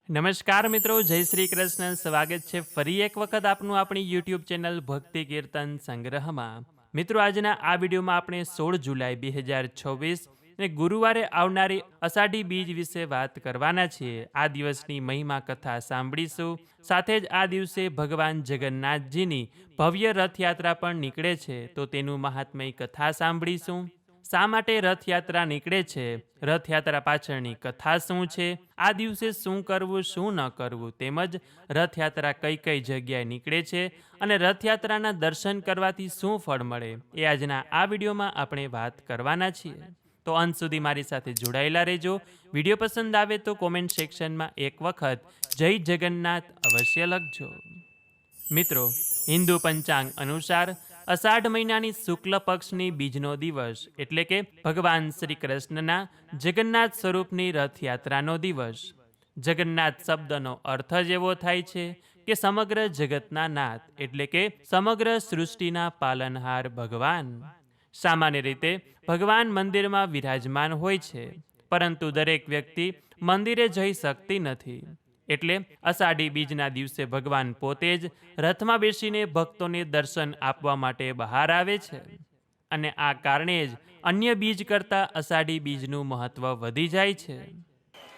નમસ્કાર મિત્રો, જય શ્રી કૃષ્ણ. સ્વાગત છે ફરી એક વખત આપનું આપણી યુટ્યુબ ચેનલ ભક્તિ કીર્તન સંગ્રહમાં. મિત્રો, આજના આ વિડીયોમાં આપણે 16 જુલાઈ 2026 ને ગુરુવારે આવનારી અષાઢી બીજ વિશે વાત કરવાના છીએ. આ દિવસની મહિમા કથા સાંભળીશું. સાથે જ આ દિવસે ભગવાન જગન્નાથજીની ભવ્ય રથયાત્રા પણ નીકળે છે, તો તેનું મહાત્મય કથા સાંભળીશું. શા માટે રથયાત્રા નીકળે છે, રથયાત્રા પાછળની કથા શું છે, આ દિવસે શું કરવું શું ન કરવું, તેમજ રથયાત્રા કઈ કઈ જગ્યાએ નીકળે છે અને રથયાત્રાના દર્શન કરવાથી શું ફળ મળે, એ આજના આ વિડીયોમાં આપણે વાત કરવાના છીએ. તો અંત સુધી મારી સાથે જોડાયેલા રહેજો. વિડીયો પસંદ આવે તો કોમેન્ટ સેક્શનમાં એક વખત જય જગન્નાથ અવશ્ય લખજો. મિત્રો, હિન્દુ પંચાંગ અનુસાર અષાઢ મહિનાની શુક્લ પક્ષની બીજનો દિવસ એટલે કે ભગવાન શ્રી કૃષ્ણના જગન્નાથ સ્વરૂપની રથયાત્રાનો દિવસ. જગન્નાથ શબ્દનો અર્થ જ એવો થાય છે કે સમગ્ર જગતના નાથ એટલે કે સમગ્ર સૃષ્ટિના પાલનહાર ભગવાન. સામાન્ય રીતે ભગવાન મંદિરમાં વિરાજમાન હોય છે, પરંતુ દરેક વ્યક્તિ મંદિરે જઈ શકતી નથી. એટલે અષાઢી બીજના દિવસે ભગવાન પોતે જ રથમાં બેસીને ભક્તોને દર્શન આપવા માટે બહાર આવે છે. અને આ કારણે જ અન્ય બીજ કરતાં અષાઢી બીજનું મહત્વ વધી જાય છે.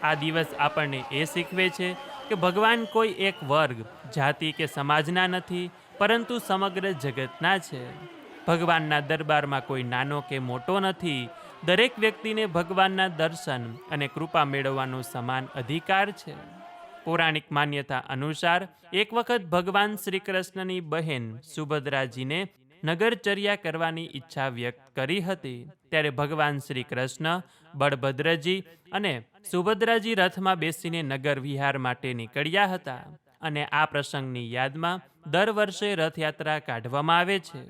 આ દિવસ આપણને એ શીખવે છે કે ભગવાન કોઈ એક વર્ગ, જાતિ કે સમાજના નથી, પરંતુ સમગ્ર જગતના છે. ભગવાનના દરબારમાં કોઈ નાનો કે મોટો નથી. દરેક વ્યક્તિને ભગવાનના દર્શન અને કૃપા મેળવવાનો સમાન અધિકાર છે. પૌરાણિક માન્યતા અનુસાર એક વખત ભગવાન શ્રી કૃષ્ણની બહેન સુભદ્રાજીને નગરચર્યા કરવાની ઈચ્છા વ્યક્ત કરી હતી. ત્યારે ભગવાન શ્રી કૃષ્ણ, બળભદ્રજી અને સુભદ્રાજી રથમાં બેસીને નગર વિહાર માટે નીકળ્યા હતા. અને આ પ્રસંગની યાદમાં દર વર્ષે રથયાત્રા કાઢવામાં આવે છે.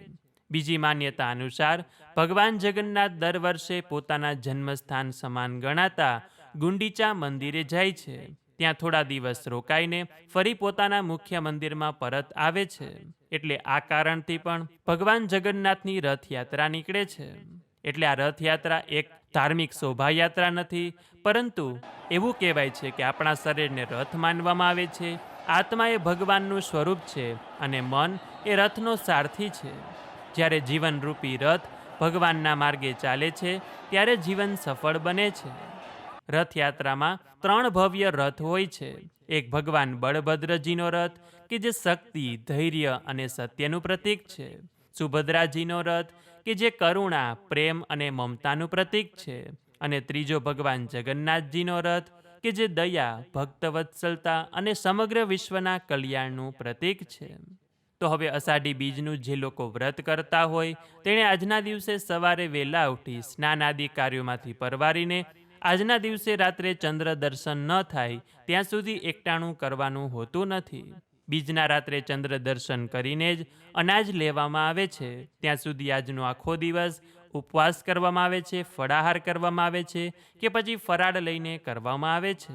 બીજી માન્યતા અનુસાર ભગવાન જગન્નાથ દર વર્ષે પોતાના જન્મસ્થાન સમાન ગણાતા ગુંડીચા મંદિરે જાય છે. ત્યાં થોડા દિવસ રોકાઈને ફરી પોતાના મુખ્ય મંદિરમાં પરત આવે છે. એટલે આ કારણથી પણ ભગવાન જગન્નાથની રથયાત્રા નીકળે છે. એટલે આ રથયાત્રા એક ધાર્મિક શોભાયાત્રા નથી, પરંતુ એવું કહેવાય છે કે આપણા શરીરને રથ માનવામાં આવે છે. આત્મા એ ભગવાનનું સ્વરૂપ છે અને મન એ રથનો સારથી છે. જ્યારે જીવનરૂપી રથ ભગવાનના માર્ગે ચાલે છે, ત્યારે જીવન સફળ બને છે. રથયાત્રામાં 3 ભવ્ય રથ હોય છે. એક ભગવાન બળભદ્રજીનો રથ કે જે શક્તિ, ધૈર્ય અને સત્યનું પ્રતીક છે. સુભદ્રાજીનો રથ કે જે કરુણા, પ્રેમ અને મમતાનું પ્રતીક છે. અને ત્રીજો ભગવાન જગન્નાથજીનો રથ કે જે દયા, ભક્તવત્સલતા અને સમગ્ર વિશ્વના કલ્યાણનું પ્રતીક છે. તો હવે અષાઢી બીજનું જે લોકો વ્રત કરતા હોય, તેણે આજના દિવસે સવારે વહેલા ઉઠી સ્નાન આદિ કાર્યોમાંથી પરવારીને આજના દિવસે રાત્રે ચંદ્ર દર્શન ન થાય ત્યાં સુધી એકટાણું કરવાનું હોતું નથી. બીજના રાત્રે ચંદ્ર દર્શન કરીને જ અનાજ લેવામાં આવે છે. ત્યાં સુધી આજનો આખો દિવસ ઉપવાસ કરવામાં આવે છે, ફળાહાર કરવામાં આવે છે કે પછી ફરાળ લઈને કરવામાં આવે છે.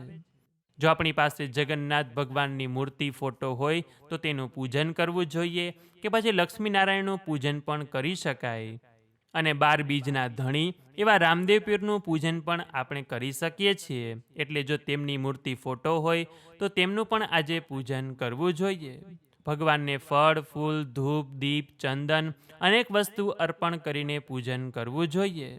જો આપણી પાસે જગન્નાથ ભગવાનની મૂર્તિ, ફોટો હોય તો તેનું પૂજન કરવું જોઈએ કે પછી લક્ષ્મીનારાયણનું પૂજન પણ કરી શકાય. અને 12 બીજના ધણી એવા રામદેવ પીરનું પૂજન પણ આપણે કરી શકીએ છીએ. એટલે જો તેમની મૂર્તિ, ફોટો હોય તો તેમનું પણ આજે પૂજન કરવું જોઈએ. ભગવાનને ફળ, ફૂલ, ધૂપ, દીપ, ચંદન અનેક વસ્તુ અર્પણ કરીને પૂજન કરવું જોઈએ.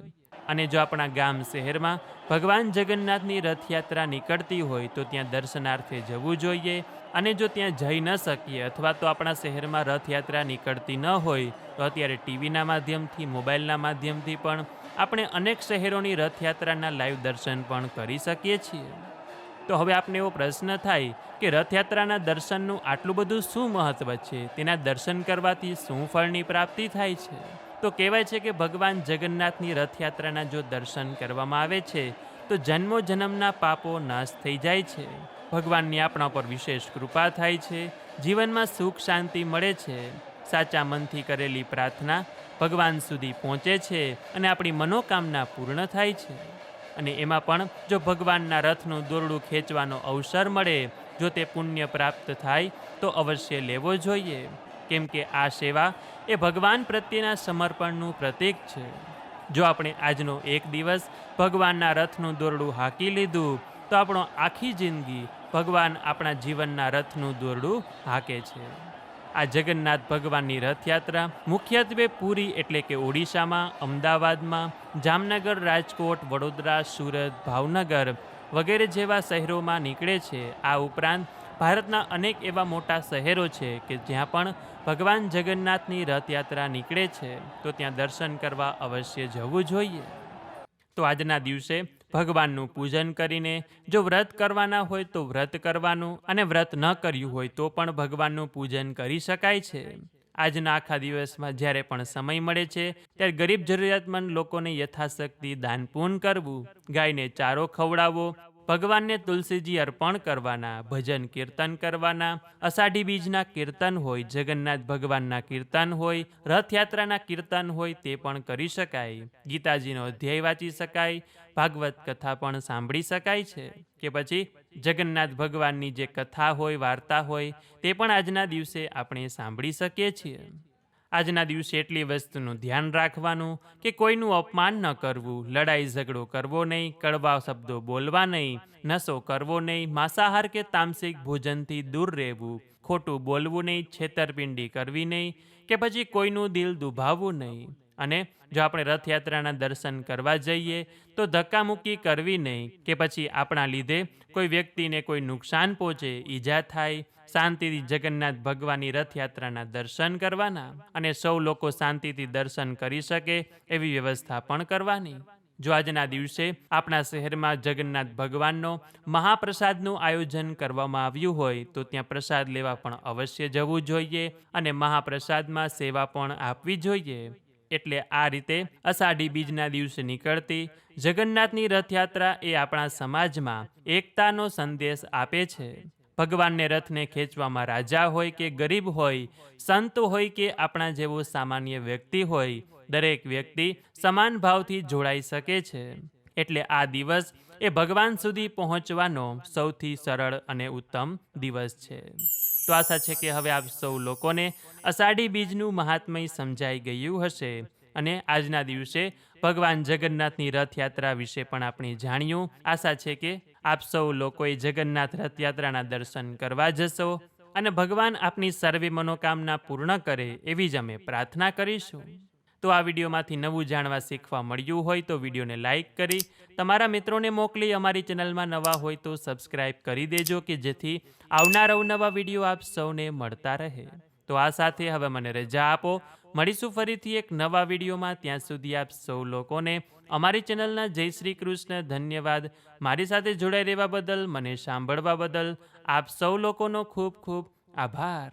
અને જો આપણા ગામ, શહેરમાં ભગવાન જગન્નાથની રથયાત્રા નીકળતી હોય તો ત્યાં દર્શનાર્થે જવું જોઈએ. અને જો ત્યાં જઈ ન શકીએ અથવા તો આપણા શહેરમાં રથયાત્રા નીકળતી ન હોય તો અત્યારે ટીવીના માધ્યમથી, મોબાઈલના માધ્યમથી પણ આપણે અનેક શહેરોની રથયાત્રાના લાઈવ દર્શન પણ કરી શકીએ છીએ. તો હવે આપને એવો પ્રશ્ન થાય કે રથયાત્રાના દર્શનનું આટલું બધું શું મહત્વ છે? તેના દર્શન કરવાથી શું ફળની પ્રાપ્તિ થાય છે? તો કહેવાય છે કે ભગવાન જગન્નાથની રથયાત્રાના જો દર્શન કરવામાં આવે છે તો જન્મો જન્મના પાપો નાશ થઈ જાય છે. ભગવાનની આપણા પર વિશેષ કૃપા થાય છે. જીવનમાં સુખ શાંતિ મળે છે. સાચા મનથી કરેલી પ્રાર્થના ભગવાન સુધી પહોંચે છે અને આપણી મનોકામના પૂર્ણ થાય છે. અને એમાં પણ જો ભગવાનના રથનું દોરડું ખેંચવાનો અવસર મળે, જો તે પુણ્ય પ્રાપ્ત થાય તો અવશ્ય લેવો જોઈએ. કેમ કે આ સેવા એ ભગવાન પ્રત્યેના સમર્પણનું પ્રતીક છે. જો આપણે આજનો એક દિવસ ભગવાનના રથનું દોરડું હાંકી લીધું તો તો આપણો આખી જિંદગી ભગવાન આપણા જીવનના રથનું દોરડું હાકે છે. આ જગન્નાથ ભગવાનની રથયાત્રા મુખ્યત્વે પુરી એટલે કે ઓડિશામાં, અમદાવાદમાં, જામનગર, રાજકોટ, વડોદરા, સુરત, ભાવનગર વગેરે જેવા શહેરોમાં નીકળે છે. આ ઉપરાંત ભારતના અનેક એવા મોટા શહેરો છે કે જ્યાં પણ ભગવાન જગન્નાથની રથયાત્રા નીકળે છે, તો ત્યાં દર્શન કરવા અવશ્ય જવું જોઈએ. તો આજના દિવસે ભગવાનનું પૂજન કરીને જો વ્રત કરવાના હોય તો વ્રત કરવાનું, અને વ્રત ન કર્યું હોય તો પણ ભગવાનનું પૂજન કરી શકાય છે. આજના આખા દિવસમાં જ્યારે પણ સમય મળે છે ત્યારે ગરીબ જરૂરિયાતમંદ લોકોને યથાશક્તિ દાન પૂન કરવું, ગાયને ચારો ખવડાવવો, ભગવાનને તુલસીજી અર્પણ કરવાના, ભજન કીર્તન કરવાના, અષાઢી બીજના કીર્તન હોય, જગન્નાથ ભગવાનના કીર્તન હોય, રથયાત્રાના કીર્તન હોય તે પણ કરી શકાય. ગીતાજીનો અધ્યાય વાંચી શકાય, ભાગવત કથા પણ સાંભળી શકાય છે, કે પછી જગન્નાથ ભગવાનની જે કથા હોય, વાર્તા હોય તે પણ આજના દિવસે આપણે સાંભળી શકીએ છીએ. આજના દિવસે એટલી વસ્તુનું ધ્યાન રાખવાનું કે કોઈનું અપમાન ન કરવું, લડાઈ ઝઘડો કરવો નહીં, કડવા શબ્દો બોલવા નહીં, નશો કરવો નહીં, માંસાહાર કે તામસિક ભોજનથી દૂર રહેવું, ખોટું બોલવું નહીં, છેતરપિંડી કરવી નહીં, કે પછી કોઈનું દિલ દુભાવવું નહીં. અને જો આપણે રથયાત્રાના દર્શન કરવા જઈએ તો ધક્કામુક્કી કરવી નહીં, કે પછી આપણા લીધે કોઈ વ્યક્તિને કોઈ નુકસાન પહોંચે, ઈજા થાય. શાંતિથી જગન્નાથ ભગવાનની રથયાત્રાના દર્શન કરવાના, અને સૌ લોકો શાંતિથી દર્શન કરી શકે એવી વ્યવસ્થા પણ કરવાની. જો આજના દિવસે આપણા શહેરમાં જગન્નાથ ભગવાનનો મહાપ્રસાદનું આયોજન કરવામાં આવ્યું હોય તો ત્યાં પ્રસાદ લેવા પણ અવશ્ય જવું જોઈએ, અને મહાપ્રસાદમાં સેવા પણ આપવી જોઈએ. એટલે આ રીતે અષાઢી બીજના દિવસે નીકળતી જગન્નાથની રથયાત્રા એ આપણા સમાજમાં એકતાનો સંદેશ આપે છે. ભગવાનને રથને ખેંચવામાં રાજા હોય કે ગરીબ હોય, સંત હોય કે આપણા જેવો સામાન્ય વ્યક્તિ હોય, દરેક વ્યક્તિ સમાન ભાવથી જોડાઈ શકે છે. એટલે આ દિવસ એ ભગવાન સુધી પહોંચવાનો સૌથી સરળ અને ઉત્તમ દિવસ છે. તો આશા છે કે હવે આપ સૌ લોકોને અષાઢી બીજનું મહાત્મય સમજાઈ ગયું હશે, અને આજના દિવસે ભગવાન જગન્નાથની રથયાત્રા વિશે પણ આપણે જાણ્યું. આશા છે કે આપ સૌ લોકોએ જગન્નાથ રથયાત્રાના દર્શન કરવા જશો, અને ભગવાન આપની સર્વે મનોકામના પૂર્ણ કરે એવી જ અમે પ્રાર્થના કરીશું. તો આ વિડીયોમાંથી નવું જાણવા શીખવા મળ્યું હોય તો વિડીયોને લાઇક કરી તમારા મિત્રોને મોકલી, અમારી ચેનલમાં નવા હોય તો સબસ્ક્રાઇબ કરી દેજો, કે જેથી આવનાર અવનવા વિડીયો આપ સૌને મળતા રહે. તો આ સાથે હવે મને રજા આપો. મળીશું ફરીથી એક નવા વિડીયોમાં. ત્યાં સુધી આપ સૌ લોકોને અમારી ચેનલના જય શ્રી કૃષ્ણ. ધન્યવાદ. મારી સાથે જોડાઈ રહેવા બદલ, મને સાંભળવા બદલ આપ સૌ લોકોનો ખૂબ ખૂબ આભાર.